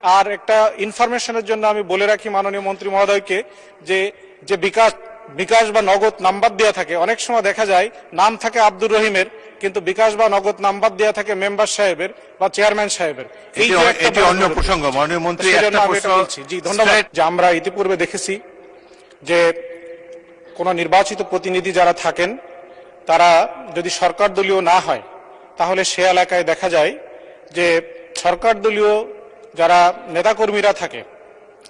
আর একটা ইনফরমেশনের জন্য আমি বলে রাখি মাননীয় মন্ত্রী মহোদয়কে যে যে বিকাশ বা নগদ নাম্বার দেওয়া থাকে, অনেক সময় দেখা যায় নাম থাকে আব্দুর রহিমের, কিন্তু বিকাশ বা নগদ নাম্বার দেওয়া থাকে মেম্বার সাহেবের বা চেয়ারম্যান সাহেবের। এটি অন্য প্রসঙ্গ মাননীয় মন্ত্রী, একটা প্রশ্ন। জি ধন্যবাদ। যে আমরা ইতিপূর্বে দেখেছি যে কোন নির্বাচিত প্রতিনিধি যারা থাকেন তারা যদি সরকার দলীয় না হয় তাহলে সে এলাকায় দেখা যায় যে সরকার দলীয় যারা নেতাকর্মীরা থাকে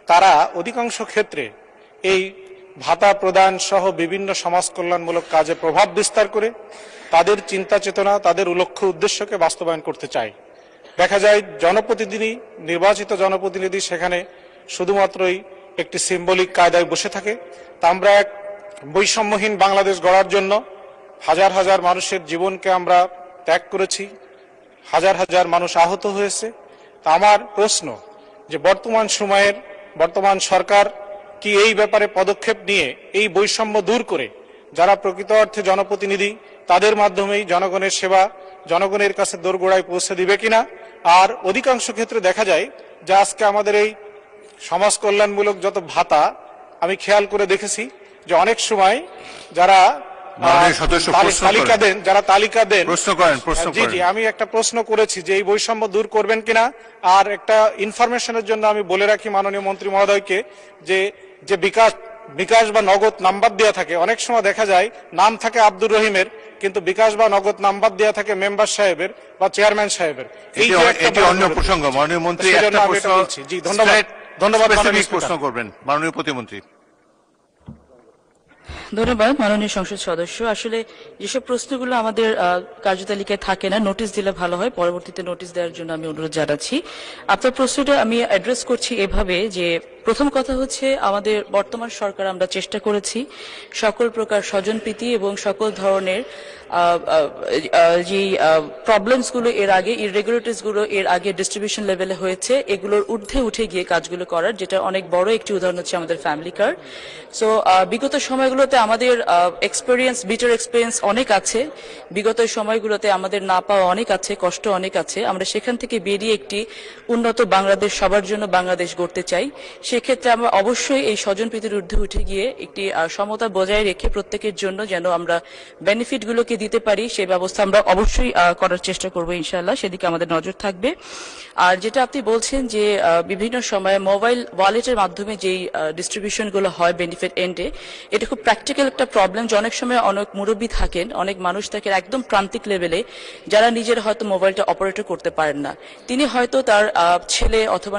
তারা অধিকাংশ ক্ষেত্রে এই ভাতা প্রদান সহ বিভিন্ন সমাজ কল্যাণমূলক কাজে প্রভাব বিস্তার করে তাদের চিন্তা চেতনা, তাদের লক্ষ্য উদ্দেশ্যকে বাস্তবায়ন করতে চায়। দেখা যায় জনপ্রতিনিধি, নির্বাচিত জনপ্রতিনিধি সেখানে শুধুমাত্রই একটি সিম্বলিক কায়দায় বসে থাকে। তা আমরা এক বৈষম্যহীন বাংলাদেশ গড়ার জন্য হাজার হাজার মানুষের জীবনকে আমরা ত্যাগ করেছি, হাজার হাজার মানুষ আহত হয়েছে। তা আমার প্রশ্ন যে বর্তমান সরকার কি এই ব্যাপারে পদক্ষেপ নিয়ে এই বৈষম্য দূর করে যারা প্রকৃত অর্থে জনপ্রতিনিধি তাদের মাধ্যমেই জনগণের সেবা জনগণের কাছে দোরগোড়ায় পৌঁছে দিবে কিনা? আর অধিকাংশ ক্ষেত্রে দেখা যায় যে আজকে আমাদের এই সমাজ কল্যাণমূলক যত ভাতা আমি খেয়াল করে দেখেছি যে অনেক সময় যারা তালিকা দেন জি আমি একটা প্রশ্ন করেছি যে এই বৈষম্য দূর করবেন কিনা। আর একটা ইনফরমেশনের জন্য আমি বলে রাখি মাননীয় মন্ত্রী মহোদয়কে যে যে বিকাশ বা নগদ নাম্বার দেওয়া থাকে, অনেক সময় দেখা যায় নাম থাকে আব্দুর রহিমের, কিন্তু বিকাশ বা নগদ নাম্বার দেওয়া থাকে মেম্বার সাহেবের বা চেয়ারম্যান সাহেবের। এটি অন্য প্রসঙ্গ মাননীয় মন্ত্রী, একটা প্রশ্ন। জি ধন্যবাদ। প্রশ্ন করবেন মাননীয় প্রতিমন্ত্রী। ধন্যবাদ মাননীয় সংসদ সদস্য। আসলে যেসব প্রশ্নগুলো আমাদের কার্যতালিকায় থাকে না, নোটিশ দিলে ভালো হয়, পরবর্তীতে নোটিশ দেওয়ার জন্য আমি অনুরোধ জানাচ্ছি। আপনার প্রশ্নটা আমি অ্যাড্রেস করছি এভাবে যে প্রথম কথা হচ্ছে আমাদের বর্তমান সরকার আমরা চেষ্টা করেছি সকল প্রকার স্বজনপ্রীতি এবং সকল ধরনের যে প্রবলেমসগুলো এর আগে ইররেগুলারিটিসগুলো এর আগে ডিস্ট্রিবিউশন লেভেলে হয়েছে এগুলোর ঊর্ধ্বে উঠে গিয়ে কাজগুলো করার, যেটা অনেক বড় একটি উদাহরণ হচ্ছে আমাদের ফ্যামিলি কার্ড। সো বিগত সময়গুলোতে আমাদের বিটার এক্সপিরিয়েন্স অনেক আছে, বিগত সময়গুলোতে আমাদের না পাওয়া অনেক আছে, কষ্ট অনেক আছে। আমরা সেখান থেকে বেরিয়ে একটি উন্নত বাংলাদেশ, সবার জন্য বাংলাদেশ গড়তে চাই। সেক্ষেত্রে আমরা অবশ্যই এই স্বজনপ্রীতির ঊর্ধ্বে উঠে গিয়ে একটি সমতা বজায় রেখে প্রত্যেকের জন্য যেন আমরা বেনিফিটগুলোকে দিতে পারি সেই ব্যবস্থা আমরা অবশ্যই করার চেষ্টা করবো ইনশাআল্লাহ, সেদিকে আমাদের নজর থাকবে। আর যেটা আপনি বলছেন যে বিভিন্ন সময়ে মোবাইল ওয়ালেটের মাধ্যমে যেই ডিস্ট্রিবিউশনগুলো হয় বেনিফিট এন্ডে, এটা খুব প্র্যাকটিক্যাল একটা প্রবলেম যে অনেক সময় অনেক মুরব্বী থাকেন, অনেক মানুষ থাকেন একদম প্রান্তিক লেভেলে যারা নিজের হয়তো মোবাইলটা অপারেট করতে পারেন না। তিনি হয়তো তার ছেলে অথবা